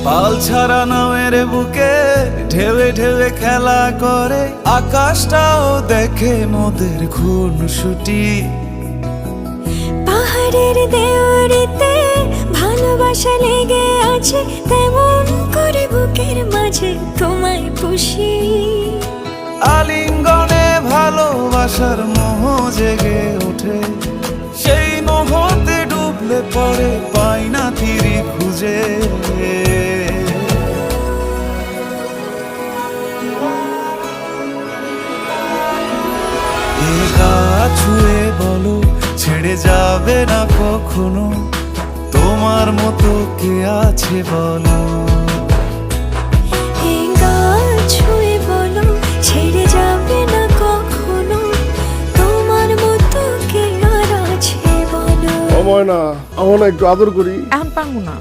পাল ছাড়া নামের বুকে ঢেউে ঢেউে খেলা করে, আকাশটাও দেখে মোদের খুনসুটি। পাহাড়ের দেওয়ারিতে ভালোবাসা লেগে আছে, তেমন করে বুকের মাঝে তোমায় পুষি। আলিঙ্গনে ভালোবাসার মোহ জেগে ওঠে, সেই মোহতে ডুবলে পরে পাই না তীরে খুঁজে। এ গা ছুঁয়ে বলো ছেড়ে যাবে না কখনো, তোমার মতো কে আছে বলো। এই গা ছুঁয়ে বলো ছেড়ে যাবে না কখনো, তোমার মতো কে আর আছে বলো। ও ময়না, আমার না একটু আদর করি। এখন পারবো না।